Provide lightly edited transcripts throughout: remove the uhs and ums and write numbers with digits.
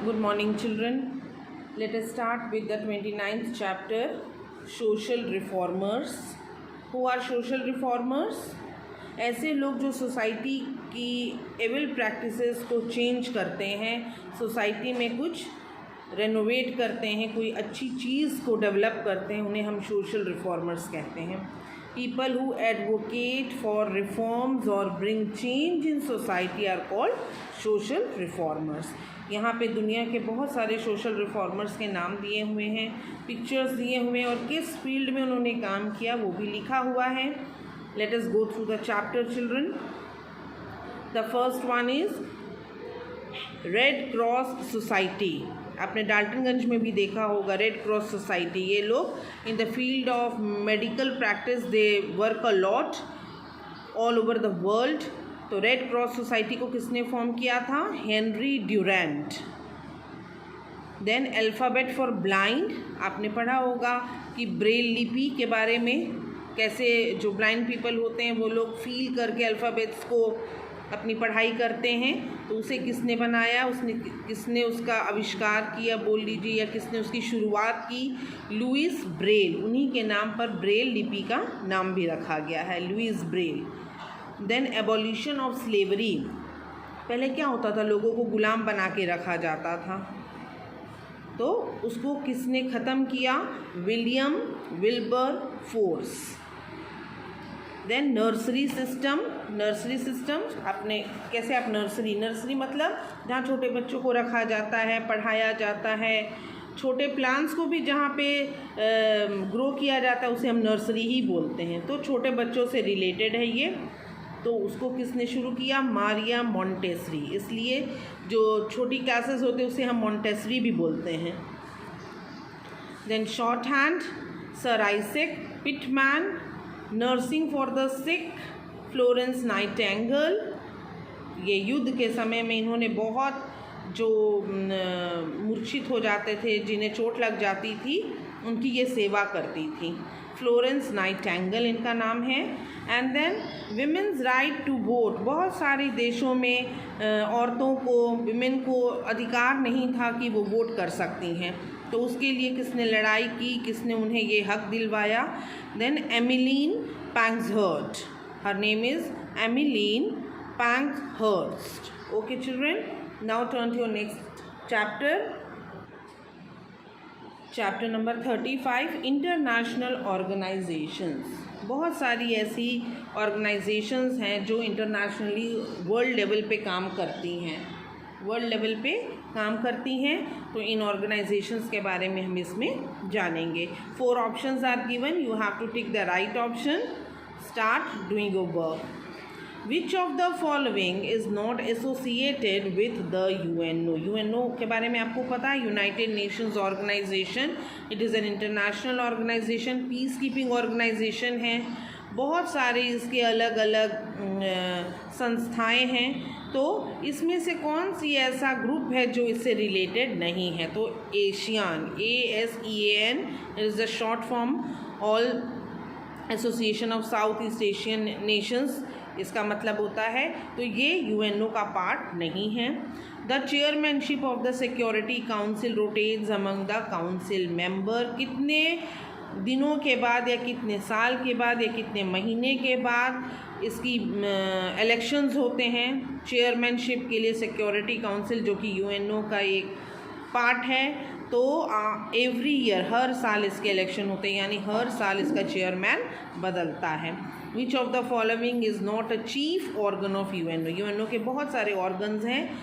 Good morning, children. Let us start with the 29th chapter, Social Reformers. Who are social reformers? ऐसे लोग जो society की evil practices को change करते हैं, सोसाइटी में कुछ रेनोवेट करते हैं, कोई अच्छी चीज़ को डेवलप करते हैं, उन्हें हम सोशल रिफॉर्मर्स कहते हैं. People who advocate for reforms or bring change in society are called social reformers. यहाँ पे दुनिया के बहुत सारे सोशल रिफॉर्मर्स के नाम दिए हुए हैं, पिक्चर्स दिए हुए हैं और किस फील्ड में उन्होंने काम किया वो भी लिखा हुआ है. Let us go through the chapter children. The first one is red cross society. आपने डाल्टनगंज में भी देखा होगा रेड क्रॉस सोसाइटी. ये लोग in the field of medical practice they work a lot all over the world. तो red cross society को किसने फॉर्म किया था? Henry Durant. Then alphabet for blind. आपने पढ़ा होगा कि ब्रेल लिपि के बारे में, कैसे जो ब्लाइंड पीपल होते हैं वो लोग फील करके अल्फ़ाबेट्स को अपनी पढ़ाई करते हैं. तो उसे किसने बनाया, किसने उसका आविष्कार किया बोल लीजिए, या किसने उसकी शुरुआत की? Louis Braille. उन्हीं के नाम पर ब्रेल लिपि का नाम भी रखा गया है, Louis Braille. Then abolition of slavery. पहले क्या होता था, लोगों को गुलाम बना के रखा जाता था, तो उसको किसने ख़त्म किया? William Wilberforce. Then nursery system. Nursery system आपने कैसे, आप नर्सरी मतलब जहाँ छोटे बच्चों को रखा जाता है, पढ़ाया जाता है, छोटे प्लांट्स को भी जहाँ पे ग्रो किया जाता है उसे हम नर्सरी ही बोलते हैं. तो छोटे बच्चों से रिलेटेड है ये. तो उसको किसने शुरू किया? मारिया मॉन्टेसरी. इसलिए जो छोटी क्लासेस होते हैं उसे हम मॉन्टेसरी भी बोलते हैं. Then shorthand, sir Isaac Pitman. Nursing for the sick, Florence Nightingale. ये युद्ध के समय में इन्होंने बहुत जो मूर्छित हो जाते थे, जिन्हें चोट लग जाती थी, उनकी ये सेवा करती थी. फ्लोरेंस नाइटिंगेल इनका नाम है. And then women's right to vote. बहुत सारे देशों में औरतों को, विमेन को अधिकार नहीं था कि वो वोट कर सकती हैं. तो उसके लिए किसने लड़ाई की, किसने उन्हें ये हक दिलवाया? Then Emmeline Pankhurst. Her name is Emmeline Pankhurst. Okay children, now turn to your next chapter. Chapter number 35, international organisations. बहुत सारी ऐसी ऑर्गेनाइजेशंस हैं जो इंटरनेशनली वर्ल्ड लेवल पे काम करती हैं, तो इन ऑर्गेनाइजेशंस के बारे में हम इसमें जानेंगे. 4 options are given. You have to tick the right option. Start doing your work. Which of the following is not associated with the UNO? UNO के बारे में आपको पता है, United Nations Organization. It is an international organization, peacekeeping organization है. बहुत सारे इसके अलग अलग संस्थाएं हैं. तो इसमें से कौन सी ऐसा ग्रुप है जो इससे रिलेटेड नहीं है? तो ASEAN, ASEAN is the short form, all association of South East Asian nations इसका मतलब होता है. तो ये UNO का पार्ट नहीं है. The chairmanship of the security council rotates among the council member. कितने दिनों के बाद या कितने साल के बाद या कितने महीने के बाद इसकी इलेक्शंस होते हैं चेयरमैनशिप के लिए सिक्योरिटी काउंसिल, जो कि UNO का एक पार्ट है. तो एवरी ईयर, हर साल इसके इलेक्शन होते हैं, यानी हर साल इसका चेयरमैन बदलता है. Which of the following is not a chief organ of UNO? UNO के बहुत सारे ऑर्गन्स हैं,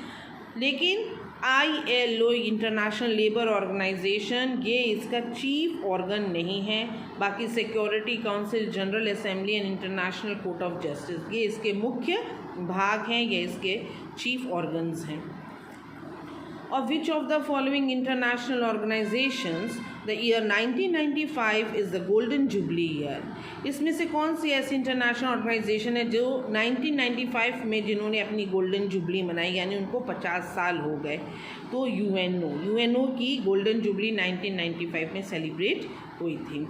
लेकिन ILO इंटरनेशनल लेबर ऑर्गेनाइजेशन ये इसका चीफ ऑर्गन नहीं है. बाकी security council, general assembly and international court of justice ये इसके मुख्य भाग हैं, ये इसके चीफ ऑर्गन्स हैं. Of which of the following international organizations the year 1995 is the golden jubilee year? इसमें से कौन सी ऐसी इंटरनेशनल ऑर्गेनाइजेशन है जो 1995 में जिन्होंने अपनी गोल्डन जुबली मनाई, यानी उनको 50 साल हो गए? तो UNO की गोल्डन जुबली 1995 में सेलिब्रेट हुई थी.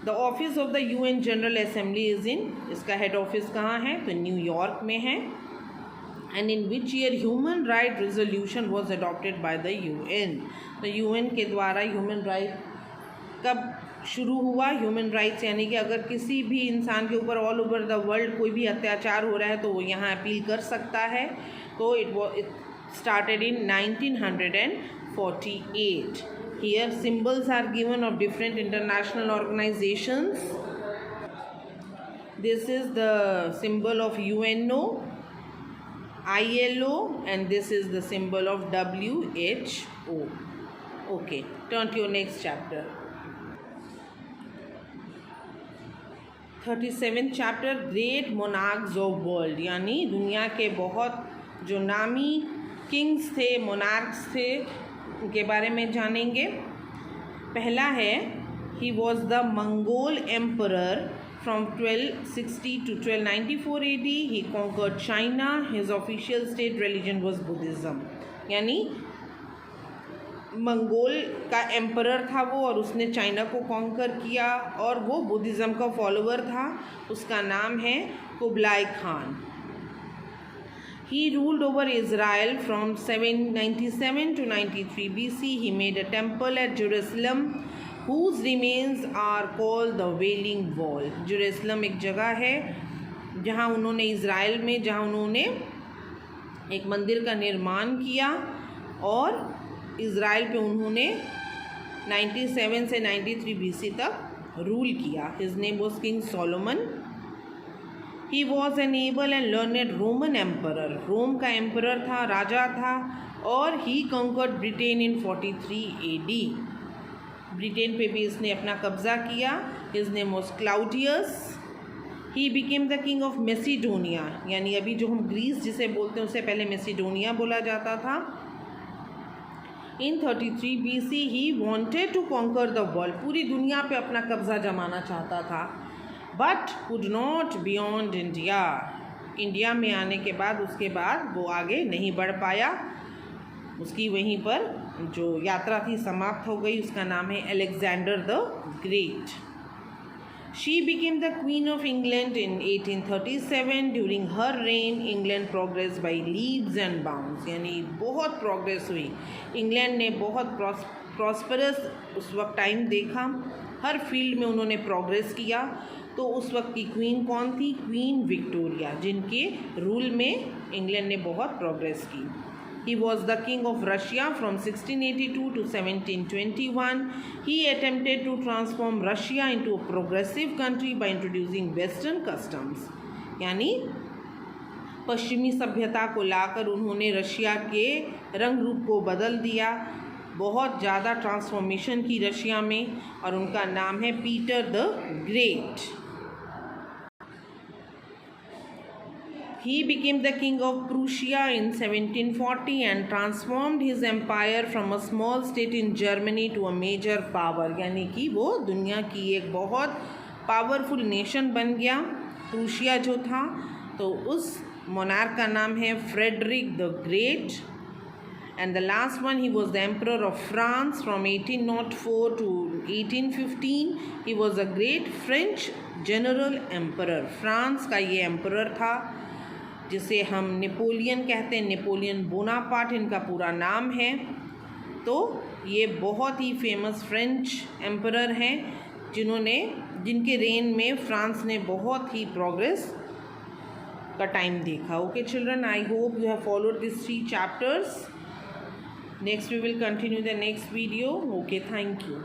The office of the UN general assembly is in. इसका हेड ऑफिस कहाँ है? तो न्यूयॉर्क में है. and in which year human right resolution was adopted by the UN. तो UN के द्वारा ह्यूमन राइट कब शुरू हुआ? ह्यूमन राइट्स यानी कि अगर किसी भी इंसान के ऊपर ऑल ओवर द वर्ल्ड कोई भी अत्याचार हो रहा है तो वो यहाँ अपील कर सकता है. तो it started in 1948. Here symbols are given of different international organizations. This is the symbol of UNO, ILO, and this is the symbol of WHO. Okay, turn to your next chapter. 37th chapter, Great Monarchs of World, यानी दुनिया के बहुत जो नामी Kings थे, monarchs थे, उनके बारे में जानेंगे. पहला है, he was the Mongol emperor from 1260 to 1294 AD. He conquered China. His official state religion was Buddhism. यानी मंगोल का एम्परर था वो, और उसने चाइना को कॉन्कर किया, और वो बुद्धिज़्म का फॉलोअर था. उसका नाम है Kublai Khan. He ruled over Israel from 797 to 93 BC. He made a temple at Jerusalem whose remains are called the Wailing Wall. Jerusalem एक जगह है जहाँ उन्होंने इज़राइल में एक मंदिर का निर्माण किया, और इज़राइल पे उन्होंने 97 से 93 BC तक रूल किया. His name was King Solomon. He was an able and learned Roman emperor. रोम का एम्परर था, राजा था, और he conquered Britain in 43 AD. Britain पे भी इसने अपना कब्जा किया. His name was Claudius. He became the king of Macedonia. यानी अभी जो हम ग्रीस जिसे बोलते हैं उससे पहले मैसिडोनिया बोला जाता था. In 33 BC he wanted to conquer the world. पूरी दुनिया पे अपना कब्जा जमाना चाहता था, but could not beyond India. India में आने के बाद उसके बाद वो आगे नहीं बढ़ पाया. उसकी वहीं पर जो यात्रा थी समाप्त हो गई. उसका नाम है Alexander the great. She became the queen of England in 1837. During her rain England progress by leaves and bounds. यानी बहुत प्रोग्रेस हुई. इंग्लैंड ने बहुत प्रॉस्परस उस वक्त टाइम देखा. हर फील्ड में उन्होंने प्रोग्रेस किया. तो उस वक्त की क्वीन कौन थी? क्वीन विक्टोरिया, जिनके रूल में इंग्लैंड ने बहुत प्रोग्रेस की. He was the king of Russia from 1682 to 1721. He attempted to transform Russia into a progressive country by introducing western customs. यानी पश्चिमी सभ्यता को लाकर उन्होंने रशिया के रंग रूप को बदल दिया. बहुत ज़्यादा ट्रांसफॉर्मेशन की रशिया में, और उनका नाम है Peter the great. He became the king of Prussia in 1740 and transformed his empire from a small state in Germany to a major power. यानी कि वो दुनिया की एक बहुत पावरफुल नेशन बन गया. प्रूशिया जो था, तो उस मोनार्क का नाम है Frederick the great. And the last one, he was the emperor of France from 1804 to 1815. He was a great French general emperor. France का ये एम्परर था जिसे हम नेपोलियन कहते हैं. नेपोलियन बोनापार्ट इनका पूरा नाम है. तो ये बहुत ही फेमस फ्रेंच एम्परर हैं जिनके रेन में फ्रांस ने बहुत ही प्रोग्रेस का टाइम देखा. Okay children, I hope you have followed this 3 chapters. Next we will continue the next video. Okay, thank you.